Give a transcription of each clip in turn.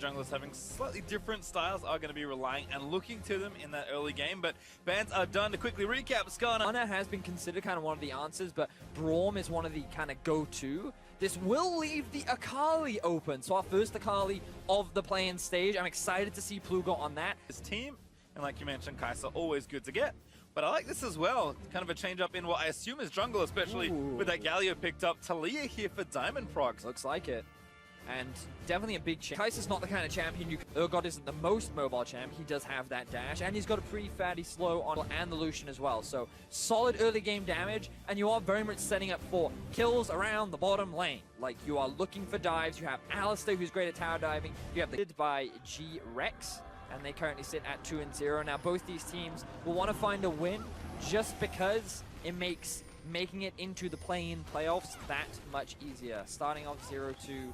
junglers having slightly different styles are going to be relying and looking to them in that early game, but bans are done. To quickly recap, Skarner. Ana has been considered kind of one of the answers, but Braum is one of the kind of go-to. This will leave the Akali open, so our first Akali of the play-in stage. I'm excited to see Plugo on that. His team, and like you mentioned, Kai'Sa, always good to get. But I like this as well. Kind of a change up in what I assume is jungle, especially with that Galio picked up. Talia here for Diamond procs. Looks like it. And definitely a big change. Kai'Sa's not the kind of champion you can... Urgot isn't the most mobile champ. He does have that dash, and he's got a pretty fatty slow on and the Lucian as well. So solid early game damage, and you are very much setting up for kills around the bottom lane. Like, you are looking for dives. You have Alistair, who's great at tower diving. You have the by G-Rex, and they currently sit at 2-0. Now, both these teams will want to find a win just because it makes making it into the play-in playoffs that much easier. Starting off 0-2,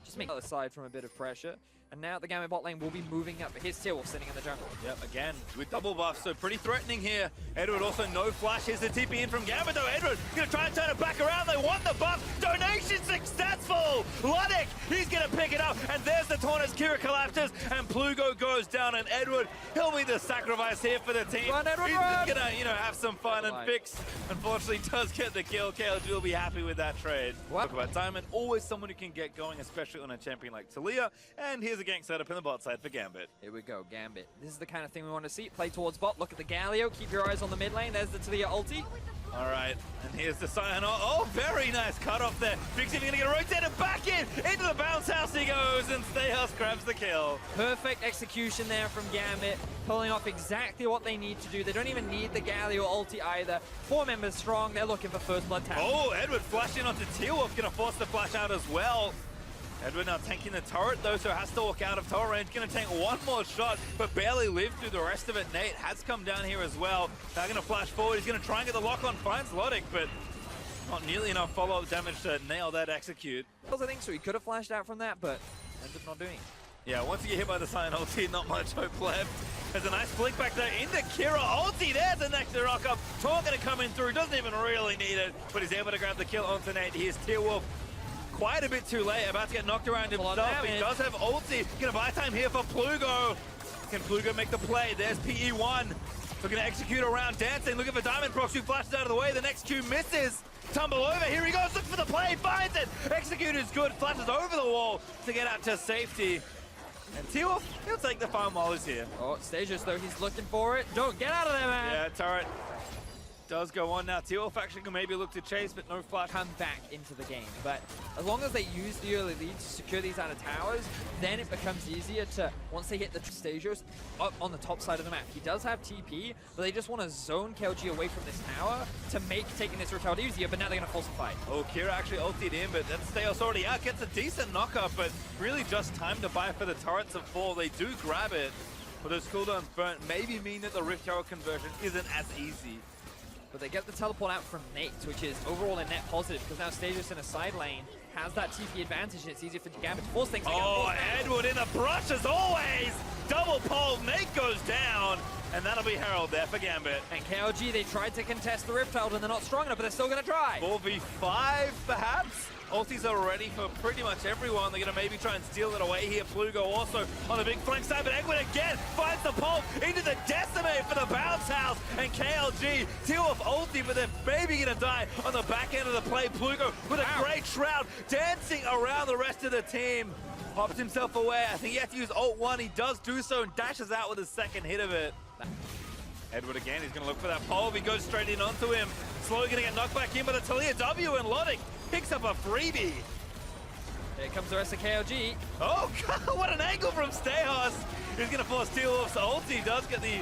just make the other side from a bit of pressure. And now the Gambit bot lane will be moving up. Here's T-Wolf sitting in the jungle. Yep, again, with double buff, so pretty threatening here. Edward also no flash. Here's the TP in from Gambit, though. Edward going to try and turn it back around. They want the buff. Donation successful. Luddick, he's going to pick it up. And there's the taunt as Kira collapses. And Plugo goes down. And Edward, he'll be the sacrifice here for the team. Run, Edward, he's run. just going to, have some fun and fix. Unfortunately, does get the kill. KLG will be happy with that trade. Talk about Diamond, always someone who can get going, especially on a champion like Talia. And here's a gank setup in the bot side for Gambit. Here we go, Gambit. This is the kind of thing we want to see. Play towards bot, look at the Galio, keep your eyes on the mid lane. There's the Talia ulti. All right, and here's the Sion. Oh, very nice cut off there. Fixie going to get rotated back into the bounce house he goes, and Stayhouse grabs the kill. Perfect execution there from Gambit, pulling off exactly what they need to do. They don't even need the Galio ulti either. 4 members strong, they're looking for first blood tap. Oh, Edward flashing onto T-Wolf, going to force the flash out as well. Edward now tanking the turret though, so has to walk out of tower range. Going to tank one more shot, but barely lived through the rest of it. Nate has come down here as well. Now going to flash forward. He's going to try and get the lock on. Finds Luddick, but not nearly enough follow-up damage to nail that execute. I think so. He could have flashed out from that, but ended up not doing it. Yeah, once you get hit by the Sion ulti, not much hope left. There's a nice flick back there into Kira. Ulti, there's the next rock up. Tor going to come in through. Doesn't even really need it, but he's able to grab the kill onto Nate. Here's T-Wolf. Quite a bit too late, about to get knocked around himself. He does have ulti. Gonna buy time here for Plugo. Can Plugo make the play? There's PE1. Looking to execute around dancing. Looking for Diamond procs, who flashes out of the way. The next Q misses. Tumble over. Here he goes. Look for the play. Finds it. Execute is good. Flashes over the wall to get out to safety. And T-Wolf, he'll take the farm while he's here. Oh, Stages though, he's looking for it. Don't get out of there, man. Yeah, turret does go on now. T-Wolf actually can maybe look to chase, but no flash. Come back into the game. But as long as they use the early lead to secure these out of towers, then it becomes easier to, once they hit the Stagios up on the top side of the map. He does have TP, but they just want to zone KLG away from this tower to make taking this route easier, but now they're going to force a fight. Oh, Kira actually ultied in, but that Stayos already out. Gets a decent knockup, but really just time to buy for the turrets of 4. They do grab it, but those cooldowns burnt maybe mean that the Rift Tower conversion isn't as easy. But they get the teleport out from Nate, which is overall a net positive, because now Stages in a side lane has that TP advantage, and it's easier for Gambit to force things. Oh, Edward in the brush as always! Double pole, Nate goes down, and that'll be Herald there for Gambit. And KLG, they tried to contest the Rift Herald, and they're not strong enough, but they're still going to try. 4v5, perhaps? Ultis are ready for pretty much everyone. They're going to maybe try and steal it away here. Plugo also on the big flank side, but Edwin again finds the pole into the Decimate for the bounce house. And KLG, T-Wolf ulti, but they're maybe going to die on the back end of the play. Plugo with a great shroud, dancing around the rest of the team. Pops himself away. I think he has to use ult 1. He does do so and dashes out with his second hit of it. Edward again, he's going to look for that pole. He goes straight in onto him. Slowly going to get knocked back in by the Talia W, and Luddick picks up a freebie. Here comes the rest of KLG. Oh, God, what an angle from Stayhouse. He's going to force T-Wolf's ulti. Does get the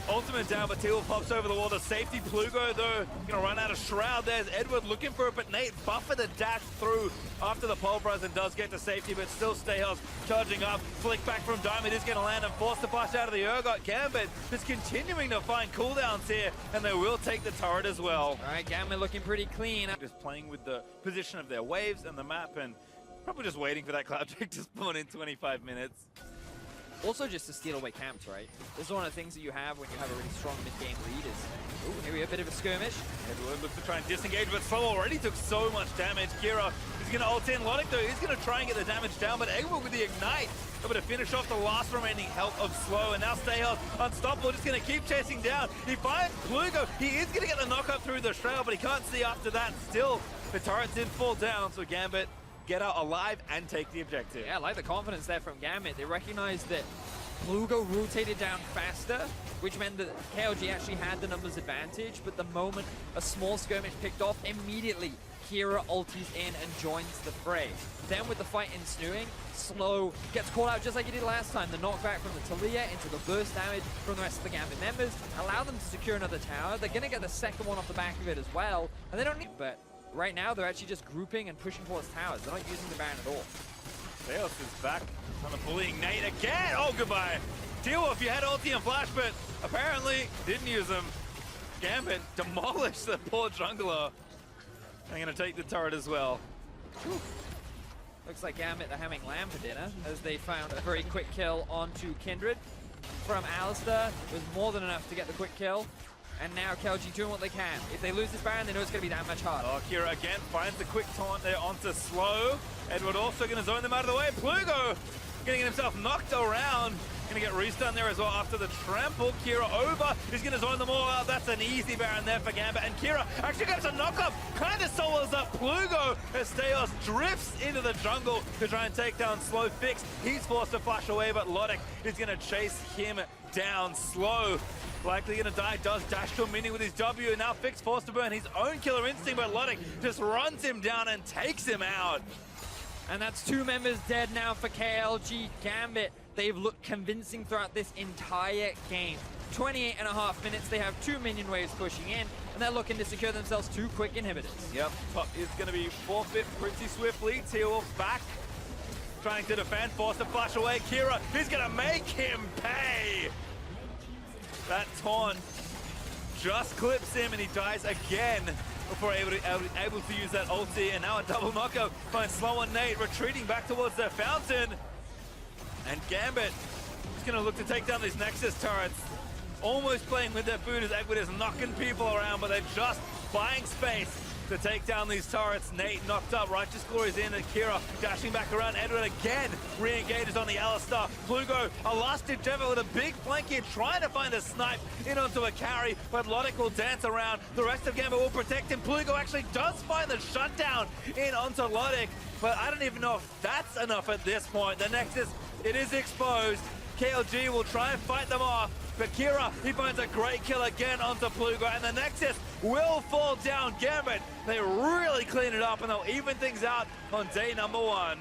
ultimate down, but T-Wolf pops over the wall to safety. Plugo, though, going to run out of Shroud. There's Edward looking for it, but Nate buffer the dash through after the pulverize and does get to safety, but still Stayhouse charging up. Flick back from Diamond is going to land and force the flash out of the Urgot. Gambit is continuing to find cooldowns here, and they will take the turret as well. All right, Gambit looking pretty clean. Just playing with the position of their waves and the map, and probably just waiting for that Cloud Drake to spawn in 25 minutes. Also just to steal away camps, right? This is one of the things that you have when you have a really strong mid-game lead is, ooh, here we have a bit of a skirmish. Edward looks to try and disengage, but Slow already took so much damage. Kira is He's going to ult in. Lotic, though, he's going to try and get the damage down, but Eggwell with the Ignite, able to finish off the last remaining health of Slow, and now Stayhealth unstoppable, just going to keep chasing down. He finds Plugo. He is going to get the knockup through the Shroud, but he can't see after that. Still, the turret did fall down, so Gambit get out alive and take the objective. Yeah, I like the confidence there from Gambit. They recognize that Plugo rotated down faster, which meant that KLG actually had the numbers advantage, but the moment a small skirmish picked off, immediately Kira ultis in and joins the fray. Then with the fight ensuing, Slow gets caught out just like he did last time. The knockback from the Talia into the burst damage from the rest of the Gambit members allow them to secure another tower. They're going to get the second one off the back of it as well, and they don't need, but right now they're actually just grouping and pushing towards towers. They're not using the Baron at all. Theos is back on the bullying Nate again. Oh, goodbye. T-Wolf, you had ulti and flash, but apparently didn't use them. Gambit demolished the poor jungler. They're going to take the turret as well. Whew. Looks like Gambit are having lamb for dinner as they found a very quick kill onto Kindred from Alistar. It was more than enough to get the quick kill. And now KLG doing what they can. If they lose this Baron, they know it's going to be that much harder. Oh, Kira again finds the quick taunt there onto Slow. Edward also going to zone them out of the way. Plugo getting himself knocked around. Going to get restun there as well after the trample. Kira over. He's going to zone them all out. That's an easy Baron there for Gambit. And Kira actually gets a knock-up. Kind of solos up Plugo as Steos drifts into the jungle to try and take down Slow. Fix. He's forced to flash away, but Lotic is going to chase him down. Slow likely going to die. Does dash to a mini with his W. Now Fix forced to burn his own killer instinct, but Lotic just runs him down and takes him out. And that's two members dead now for KLG. Gambit, they've looked convincing throughout this entire game. 28.5 minutes, they have 2 minion waves pushing in, and they're looking to secure themselves 2 quick inhibitors. Yep, top is going to be forfeit pretty swiftly. T-Wolf back, trying to defend, forced to flash away. Kira, he's going to make him pay. That taunt just clips him, and he dies again before able to use that ulti, and now a double knockup finds Slow and Nate retreating back towards their fountain. And Gambit is going to look to take down these Nexus turrets. Almost playing with their food as Eggwood is knocking people around, but they're just buying space to take down these turrets. Nate knocked up, Righteous Glory is in, and Kira dashing back around. Edward again re-engages on the Alistar. Plugo, a last-ditch effort with a big flank here, trying to find a snipe in onto a carry, but Lotic will dance around. The rest of Gambit will protect him. Plugo actually does find the shutdown in onto Lotic, but I don't even know if that's enough at this point. The Nexus, it is exposed. KLG will try and fight them off, but Kira, he finds a great kill again onto Plugo, and the Nexus will fall down. Gambit, they really clean it up, and they'll even things out on day number 1.